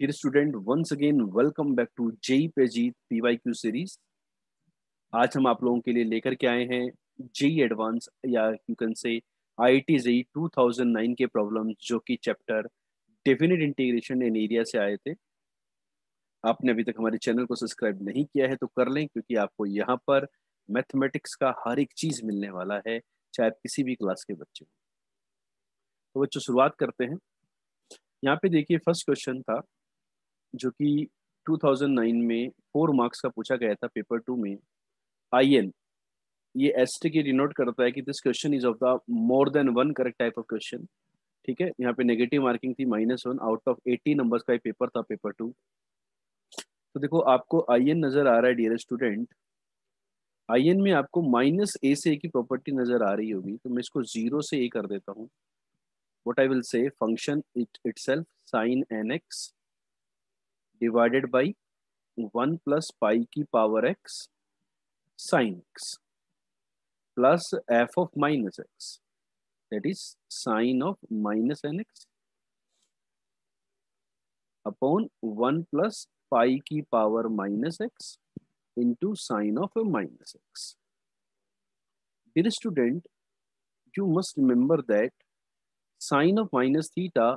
Dear student, once again welcome back to JEE Pejit PYQ series. आज हम आप लोगों के लिए लेकर के आए हैं जेई एडवांस या you can say IIT JEE 2009 के प्रॉब्लम्स जो कि chapter definite integration in area से आए थे। आपने अभी तक हमारे चैनल को सब्सक्राइब नहीं किया है तो कर लें, क्योंकि आपको यहाँ पर मैथमेटिक्स का हर एक चीज मिलने वाला है, चाहे आप किसी भी क्लास के बच्चे हो। तो बच्चों शुरुआत करते हैं। यहाँ पे देखिए फर्स्ट क्वेश्चन था जो कि 2009 में 4 मार्क्स का पूछा गया था पेपर 2 में। आई एन, ये एस टी की डिनोट करता है कि this question is of the more than one correct type of question. ठीक है, यहाँ पे नेगेटिव मार्किंग थी -1 आउट ऑफ 80 नंबर्स का पेपर था पेपर 2। तो देखो आपको आई एन नजर आ रहा है डियर स्टूडेंट। आई एन में आपको -a से a की प्रॉपर्टी नजर आ रही होगी, तो मैं इसको 0 से a कर देता हूँ। What I will say function itself sine n x divided by 1 plus pi की power x sine x plus f of minus x, that is sine of minus nx upon 1 plus pi की power minus x into sine of minus x. Dear student, you must remember that sine of minus theta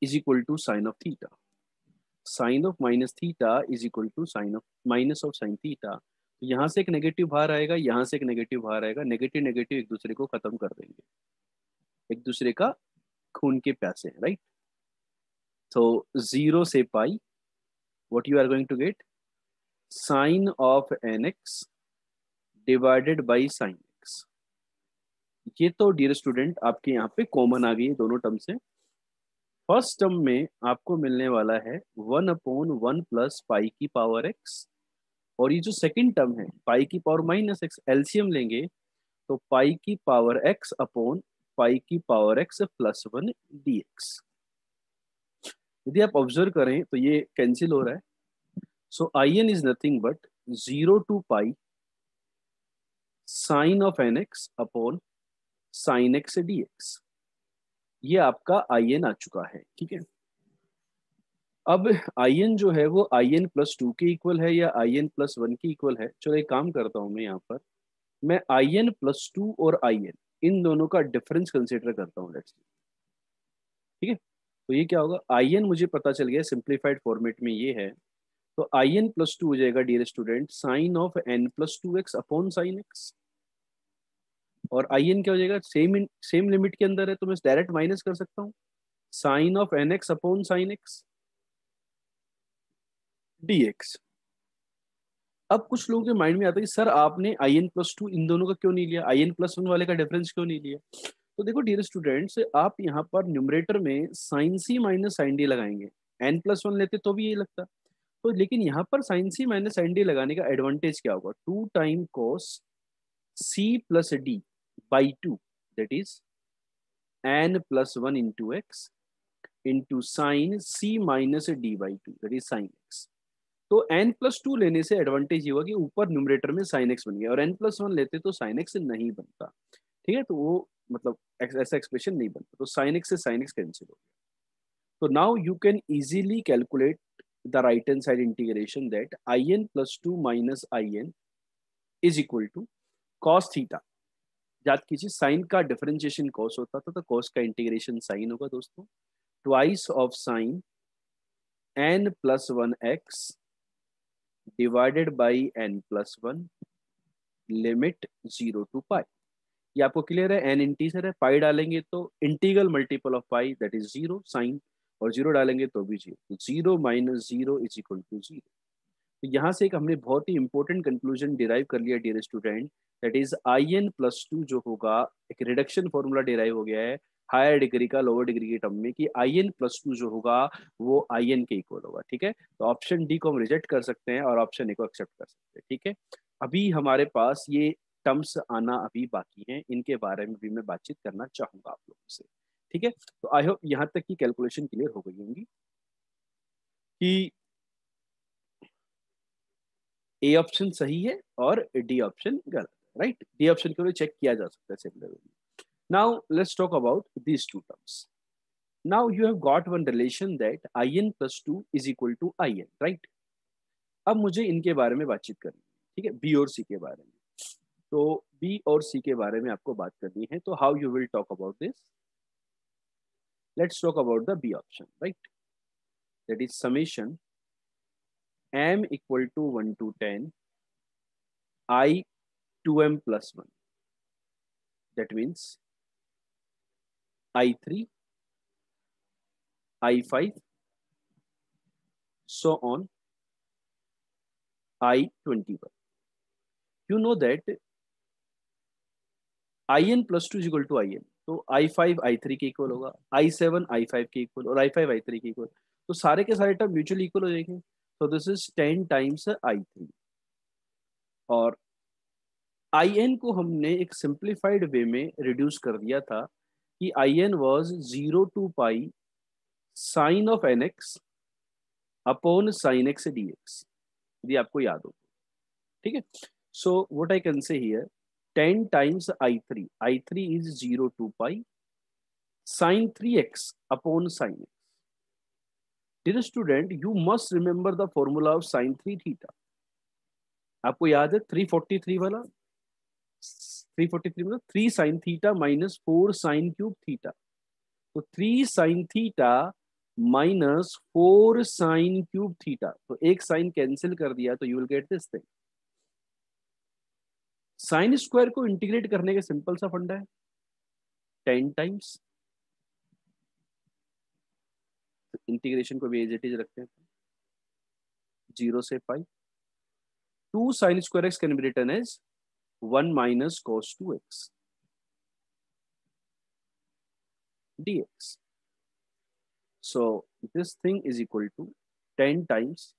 is equal to sine of theta. Sine of minus theta is equal to sine of minus of sine theta. यहाँ से एक negative बाहर आएगा, यहाँ से एक negative बाहर आएगा, नेगेटिव नेगेटिव एक दूसरे को खत्म कर देंगे, एक दूसरे का खून के प्यासे हैं, राइट। तो 0 से पाई, what you are going to get sine of nx divided by sine x. ये तो डियर स्टूडेंट आपके यहाँ पे कॉमन आ गई है दोनों टर्म से। फर्स्ट टर्म में आपको मिलने वाला है 1/1 प्लस पाई की पावर एक्स, और ये जो सेकंड टर्म है पाई की पावर माइनस एक्स, एलसीएम लेंगे तो पाई की पावर एक्स अपॉन पाई की पावर एक्स प्लस 1 dx। यदि आप ऑब्जर्व करें तो ये कैंसिल हो रहा है। So I n is nothing but 0 to pi sine of n x upon sine x dx। ये आपका आई एन आ चुका है, ठीक है। अब आई एन जो है वो आई एन प्लस 2 के इक्वल है या आई एन प्लस 1 के इक्वल है। चलो एक काम करता हूं, मैं यहाँ पर मैं आई एन प्लस 2 और आई एन इन दोनों का डिफरेंस कंसिडर करता हूँ, लेट्स। ठीक है, तो ये क्या होगा, आई एन मुझे पता चल गया सिंप्लीफाइड फॉर्मेट में ये है, तो आई एन प्लस 2 हो जाएगा dear student sine of n plus 2x upon sine x. और आई एन क्या हो जाएगा, सेम लिमिट के अंदर है तो मैं डायरेक्ट माइनस कर सकता हूँ, sine of n x upon sine x dx। अब कुछ लोगों के माइंड में आता है कि सर आपने आई एन प्लस 2 इन दोनों का क्यों नहीं लिया, आई एन प्लस 1 वाले का डिफरेंस क्यों नहीं लिया। तो देखो डियर स्टूडेंट्स, आप यहाँ पर न्यूमरेटर में sign C minus sine D लगाएंगे, एन प्लस 1 लेते तो भी यही लगता। तो लेकिन यहाँ पर sine C minus sine D लगाने का एडवांटेज क्या होगा, 2 time cos C plus D by 2, that is n plus 1 into x into sine C minus D by 2, that is sine x. तो n प्लस 2 लेने से एडवांटेज ये हुआ कि ऊपर न्यूमरेटर में साइन एक्स बन गया, और n प्लस 1 लेते तो साइन एक्स नहीं बनता। ठीक है, तो वो मतलब ऐसा एक्सप्रेशन नहीं बनता, तो साइन एक्स से साइन एक्स कैंसिल हो गया। तो now you can easily calculate the right hand side integration, that I n plus 2 minus I n is equal to cos theta. याद कीजिए साइन का डिफरेंशिएशन कॉस होता था, तो कॉस का इंटीग्रेशन साइन होगा दोस्तों, twice of sine n plus 1x divided by n plus 1 limit 0 to पाई। ये आपको क्लियर है, n इंटीजर है, पाई डालेंगे तो integral multiple of pi that is 0 sine, और 0 डालेंगे तो भी 0, तो 0 माइनस 0 इज इक्वल टू 0। तो यहाँ से एक हमने बहुत ही इंपॉर्टेंट कंक्लूजन डिराइव कर लिया dear student, that is I n plus 2 जो होगा एक रिडक्शन फॉर्मूला डिराइव हो गया है हायर डिग्री का लोअर डिग्री के टर्म में, कि आई एन प्लस 2 जो होगा वो आई एन के इक्वल होगा। ठीक है, तो ऑप्शन डी को हम रिजेक्ट कर सकते हैं और ऑप्शन ए को एक्सेप्ट कर सकते हैं। ठीक है, अभी हमारे पास ये टर्म्स आना अभी बाकी हैं, इनके बारे में भी मैं बातचीत करना चाहूंगा आप लोगों से। ठीक है, तो आई होप यहाँ तक की कैलकुलेशन क्लियर हो गई होंगी कि ए ऑप्शन सही है और डी ऑप्शन गलत है, राइट। डी ऑप्शन को चेक किया जा सकता है similarly. Now let's talk about these two terms. Now you have got one relation that in+2 is equal to in, right? अब मुझे इनके बारे में बातचीत करनी है, ठीक है, बी और सी के बारे में। तो बी और सी के बारे में आपको बात करनी है, तो how you will talk about this? Let's talk about the B option, right? That is summation m equal to 1 to 10 I 2m plus 1, that means I3, I5, so on I21. You know that in+2 is equal to in, तो I5 I3 के equal होगा, I7 I5 के equal और I5 I3 के equal, तो सारे के सारे टर्म म्यूचुअली इक्वल हो जाएंगे। तो दिस इज 10 टाइम्स I3। और in को हमने एक सिंप्लीफाइड वे में रिड्यूस कर दिया था कि in वाज 0 to pi sine of nx upon sine x dx, यदि आपको याद हो, ठीक है। So what I can say here 10 times I3 is 0 to pi sine 3x upon sine x। Dear student, you must remember the formula of sine 3 theta. आपको याद है 343 वाला, 343 मतलब 3 sine theta minus 4 sine cube theta. तो 3 sine theta minus 4 sine cube theta, तो एक sign cancel कर दिया तो you will get this thing. Sine square को इंटीग्रेट करने का सिंपल सा फंडा है 10 टाइम्स, इंटीग्रेशन को भी एज इट इज रखते हैं 0 से pi. 2 sine square x can be written as 1 minus cos 2x dx। So this thing is equal to 10 times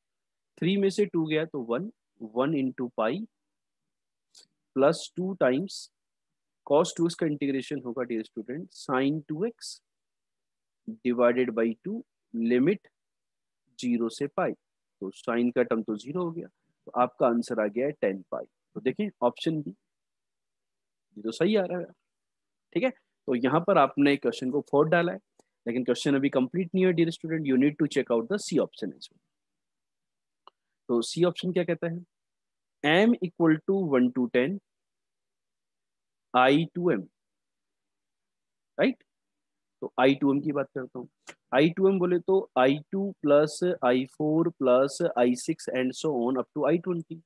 3 में से 2 गया तो 1, 1 into pi plus 2 times cos 2x का इंटीग्रेशन होगा dear student sine 2x divided by 2 limit 0 से पाई, तो sign का term तो 0 हो गया, तो आपका आंसर आ गया है 10 पाई। तो देखें ऑप्शन बी, ये तो सही आ रहा है, ठीक है। तो यहाँ पर आपने क्वेश्चन को 4 डाला है, लेकिन क्वेश्चन अभी कंप्लीट नहीं है dear student, you need to check out the C option as well. तो सी ऑप्शन क्या कहता है, m equal to 1 to 10 I2m, right? तो I2m की बात करता हूँ। I2m बोले तो I2 plus I4 plus I6 and so on up to I20।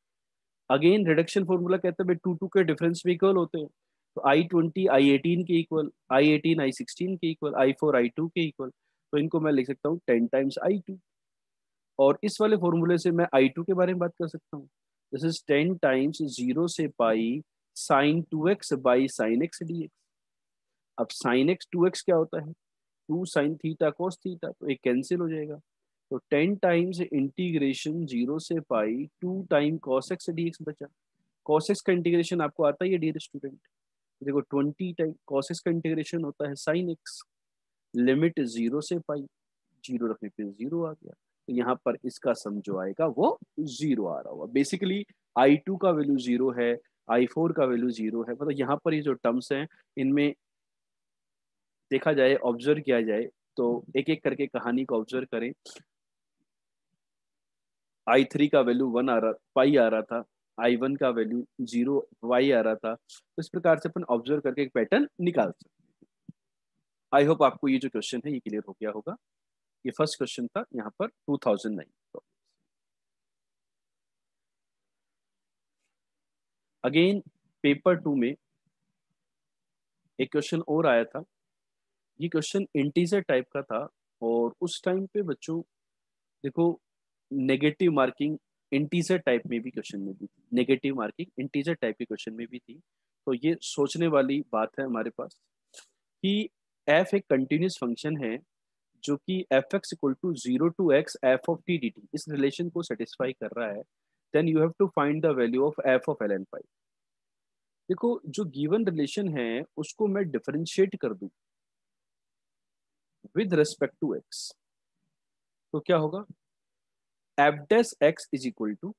Again reduction formula कहता है भाई 2 2 के डिफरेंस भी इक्वल होते हैं, तो I20 I18 के इक्वल, I18 I16 के इक्वल, I4 I2 के इक्वल, तो इनको मैं लिख सकता हूँ 10 टाइम्स I2। और इस वाले फॉर्मूले से मैं I2 के बारे में बात कर सकता हूँ, दिस इज 10 टाइम्स 0 से pi sine 2x by sine x dx। अब साइन x 2x क्या होता है, 2 साइन थीटा कॉस थीटा, तो एक कैंसिल हो जाएगा, तो 10 टाइम्स इंटीग्रेशन 0 से pi 2 time cos x dx बचा। कॉस एक्स का इंटीग्रेशन आपको आता ही है डियर स्टूडेंट, देखो 20 टाइम कॉस एक्स का इंटीग्रेशन होता है साइन एक्स, लिमिट 0 से पाई, 0 रखने पे 0 आ गया, तो यहाँ पर इसका सम जो आएगा वो 0 आ रहा होगा। बेसिकली I2 का वैल्यू 0 है, I4 का वैल्यू 0 है, मतलब यहाँ पर ये जो टर्म्स हैं इनमें देखा जाए, ऑब्जर्व किया जाए, तो एक एक करके कहानी को ऑब्जर्व करें। I3 का वैल्यू 1 आ रहा, पाई आ रहा था, I1 का वैल्यू 0 वाई आ रहा था, तो इस प्रकार से अपन ऑब्जर्व करके एक पैटर्न निकाल सकते हैं। आई होप आपको ये जो क्वेश्चन है ये क्लियर हो गया होगा। ये फर्स्ट क्वेश्चन था यहाँ पर 2009। अगेन पेपर 2 में एक क्वेश्चन और आया था, ये क्वेश्चन इंटीजर टाइप का था, और उस टाइम पे बच्चों देखो नेगेटिव मार्किंग इंटीजर टाइप में भी क्वेश्चन में भी थी, नेगेटिव मार्किंग इंटीजर टाइप के क्वेश्चन में भी थी। तो ये सोचने वाली बात है हमारे पास कि f एक कंटिन्यूस फंक्शन है जो कि f x equal to 0 to x f of t dt इस रिलेशन को सेटिस्फाई कर रहा है, then you have to find the value of f of ln phi। देखो जो गिवन रिलेशन है उसको मैं डिफरेंशिएट कर दूं विद रेस्पेक्ट टू x, तो क्या होगा, f dash x is equal to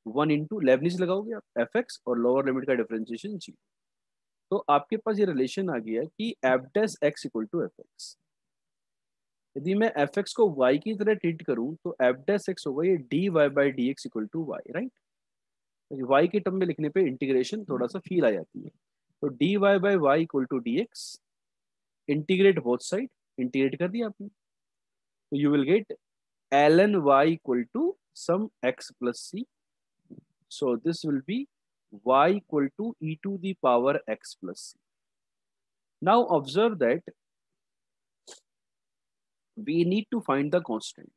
1 into Leibniz लगाओगे आप एफ एक्स और लोअर लिमिट का डिफरेंशिएशन जी, तो आपके पास ये रिलेशन आ गया कि f dash x equal to f x. यदि मैं एफ एक्स को वाई की तरह ट्रीट करूं तो एफ डैश एक्स होगा ये d y by d x equal to y, right. Y के टर्म में लिखने पे इंटीग्रेशन थोड़ा सा फील आ जाती है। तो d y by y equal to d x, integrate both side, integrate कर दिया आपने, तो you will get ln y equal to some x plus c. So this will be y equal to e to the power x plus c. Now observe that we need to find the constant.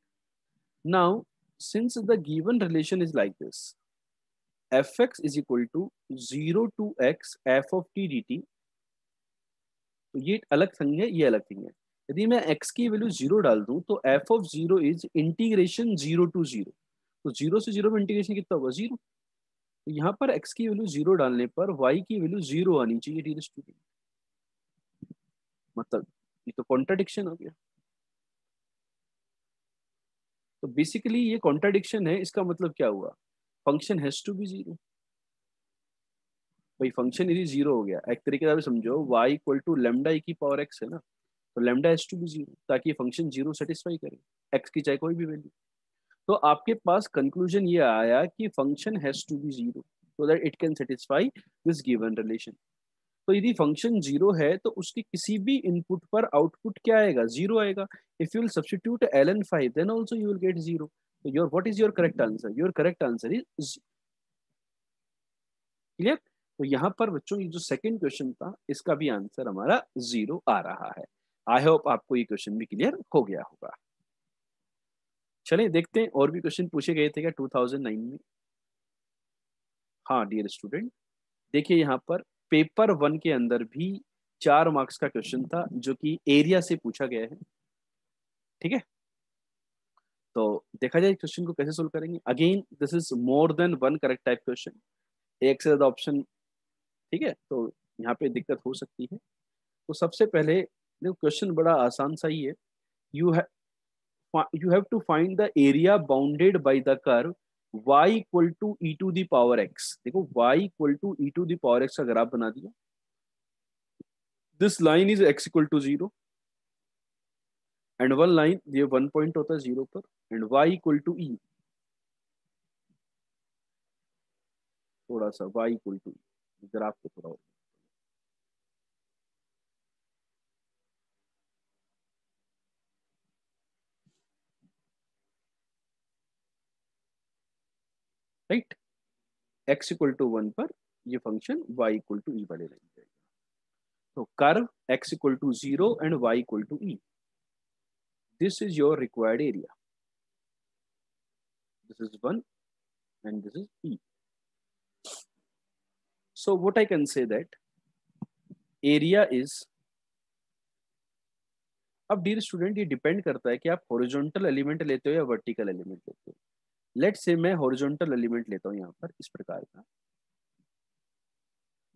Now since the given relation is like this, fx is equal to 0 to x f of t dt, तो ये अलग thing है, ये अलग thing है। यदि मैं x की वैल्यू 0 डाल दूं तो f of 0 is integration 0 to 0, तो 0 से 0 में इंटीग्रेशन कितना होगा 0। तो यहाँ पर x की वैल्यू 0 डालने पर y की वैल्यू 0 आनी चाहिए डियर स्टूडेंट। मतलब ये तो कॉन्ट्राडिक्शन हो गया। तो बेसिकली ये कॉन्ट्राडिक्शन है, इसका मतलब क्या हुआ, फंक्शन हैज टू बी 0। भाई फंक्शन यदि 0 हो गया, एक तरीके से आप समझो y equal to lambda e की पावर x है ना, तो लेमडा हैज टू बी 0 ताकि फंक्शन 0 सेटिस्फाई करे x की चाहे कोई भी वैल्यू। तो आपके पास कंक्लूजन ये आया कि function has to be 0 so that it can satisfy this given relation. तो यदि फंक्शन 0 है तो उसकी किसी भी इनपुट पर आउटपुट क्या आएगा 0 आएगा। If you will substitute ln 5 then also you will get 0। तो your what is your correct answer, your correct answer is clear. तो यहाँ पर बच्चों ये जो सेकंड क्वेश्चन था इसका भी आंसर हमारा 0 आ रहा है। आई होप आपको ये क्वेश्चन भी क्लियर हो गया होगा। चलिए देखते हैं और भी क्वेश्चन पूछे गए थे क्या 2009 में। हाँ डियर स्टूडेंट, देखिए यहाँ पर पेपर 1 के अंदर भी 4 मार्क्स का क्वेश्चन था जो कि एरिया से पूछा गया है। ठीक है, तो देखा जाए क्वेश्चन को कैसे सोल्व करेंगे। Again this is more than one correct type question, एक से ज्यादा ऑप्शन। ठीक है, तो यहाँ पे दिक्कत हो सकती है। तो सबसे पहले देखो क्वेश्चन बड़ा आसान सा ही है। You you have to find the area bounded by the curve y equal to e to the power x। देखो y equal to e to the power x का ग्राफ बना दिया। This line is x equal to 0 and one line, ये one point होता है 0 पर, and y equal to e, थोड़ा सा y equal to e, graph को थोड़ा और, राइट। x equal to 1 पर ये function y equal to e वाले लाइन जाएगा। तो curve x equal to 0 and y equal to e, this is your required area, this is 1 and this is e। So what I can say that area is, अब dear student ये depend करता है कि आप horizontal element लेते हो या vertical element लेते हो। लेट्स से मैं हॉरिजॉन्टल एलिमेंट लेता हूँ यहाँ पर इस प्रकार का।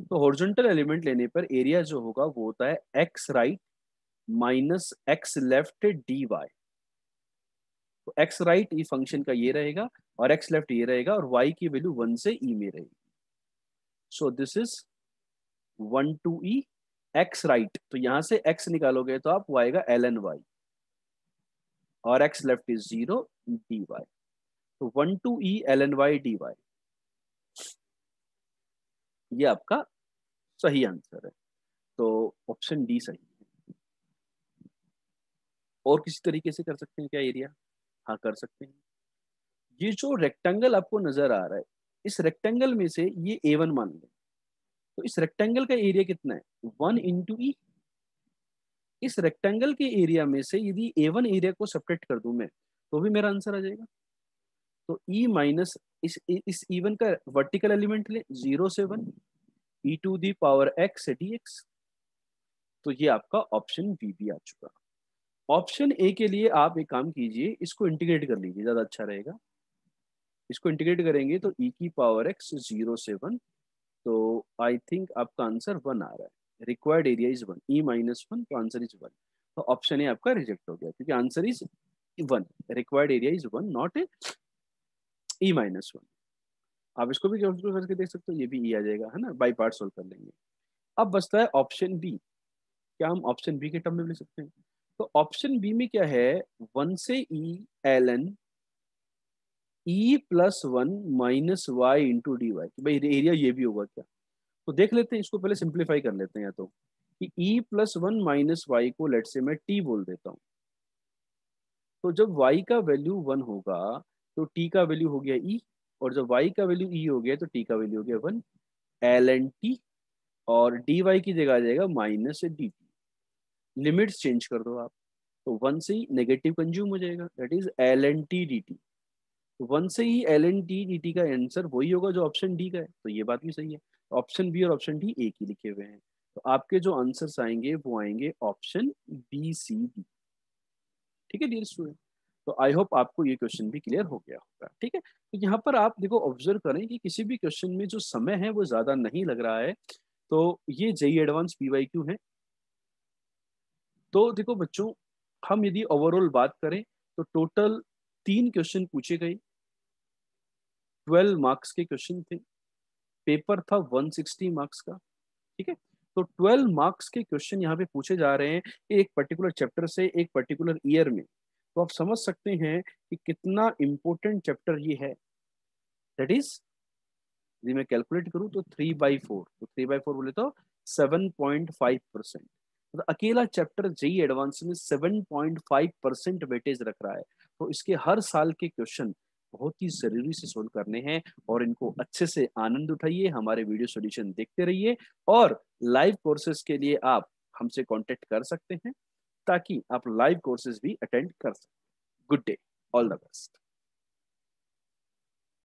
तो हॉरिजॉन्टल एलिमेंट लेने पर एरिया जो होगा वो होता है x right minus x left d y. तो एक्स राइट ये फंक्शन का ये रहेगा और एक्स लेफ्ट ये रहेगा और वाई की वैल्यू 1 से ई में रहेगी। So this is 1 to e x right, तो यहां से एक्स निकालोगे तो आप आएगा ln y और x left is 0 d y. तो 1 to e ln y d y, ये आपका सही आंसर है। तो ऑप्शन डी सही है। और किसी तरीके से कर सकते हैं क्या एरिया? हाँ कर सकते हैं। ये जो रेक्टेंगल आपको नजर आ रहा है, इस रेक्टेंगल में से ये A1 मान लें, तो इस रेक्टेंगल का एरिया कितना है 1 इंटू ई। इस रेक्टेंगल के एरिया में से यदि A1 एरिया को सब्ट्रैक्ट कर दूं मैं तो भी मेरा आंसर आ जाएगा। तो ई माइनस इस E1 का वर्टिकल एलिमेंट ले 0 से 1 e to the power x d x. तो ये आपका ऑप्शन बी भी आ चुका। ऑप्शन ए के लिए आप एक काम कीजिए, इसको इंटीग्रेट कर लीजिए, ज्यादा अच्छा रहेगा। इसको इंटीग्रेट करेंगे तो ई की पावर एक्स 0 से 1, तो आई थिंक आपका आंसर 1 आ रहा है। Required area is 1, E minus 1, तो आंसर इज 1। तो ऑप्शन ए आपका रिजेक्ट हो गया क्योंकि answer is 1, required area is 1 not E minus 1। आप इसको भी कैलकुलेट करके देख सकते हो, ये भी ई आ जाएगा, है ना, बाई पार्ट सोल्व कर लेंगे। अब बचता है ऑप्शन बी। क्या हम ऑप्शन बी के टर्म में लिख सकते हैं? तो ऑप्शन बी में क्या है, 1 से e ln e plus one minus y into d y. भाई एरिया ये भी होगा क्या? तो देख लेते हैं, इसको पहले सिंप्लीफाई कर लेते हैं। या तो कि e plus one minus y को लेट से मैं टी बोल देता हूँ। तो जब y का वैल्यू वन होगा तो t का वैल्यू हो गया e, और जब y का वैल्यू e हो गया तो t का वैल्यू हो गया वन एल एन टी, और डी वाई की जगह आ जाएगा minus D T. Limits change कर दो आप, तो वन से ही नेगेटिव कंज्यूम हो जाएगा, that is l n t d t. तो वन से ही l n t d t का आंसर वही होगा जो ऑप्शन डी का है, तो ये बात भी सही है। ऑप्शन बी और ऑप्शन डी एक ही लिखे हुए हैं, तो आपके जो आंसर्स आएंगे वो आएंगे ऑप्शन बी सी डी। ठीक है डियर स्टूडेंट, तो आई होप आपको ये क्वेश्चन भी क्लियर हो गया होगा। ठीक है, तो यहाँ पर आप देखो ऑब्जर्व करें कि किसी भी क्वेश्चन में जो समय है वो ज्यादा नहीं लग रहा है। तो ये जेई एडवांस पीवाईक्यू है। तो देखो बच्चों, हम यदि ओवरऑल बात करें तो टोटल 3 क्वेश्चन पूछे गए, 12 मार्क्स के क्वेश्चन थे, पेपर था 160 मार्क्स का। ठीक है, तो 12 मार्क्स के क्वेश्चन यहाँ पे पूछे जा रहे हैं एक पर्टिकुलर चैप्टर से एक पर्टिकुलर ईयर में। तो आप समझ सकते हैं कि कितना इंपॉर्टेंट चैप्टर ये है। दैट इज, यदि मैं कैलकुलेट करूं तो 3/4, तो 3/4 बोले तो 7.5%। मतलब अकेला चैप्टर जेई एडवांस में 7.5% वेटेज रख रहा है। तो इसके हर साल के क्वेश्चन बहुत ही जरूरी से सोल्व करने हैं, और इनको अच्छे से आनंद उठाइए, हमारे वीडियो सॉल्यूशन देखते रहिए, और लाइव कोर्सेज के लिए आप हमसे कांटेक्ट कर सकते हैं ताकि आप लाइव कोर्सेज भी अटेंड कर सकें। Good day, all the best.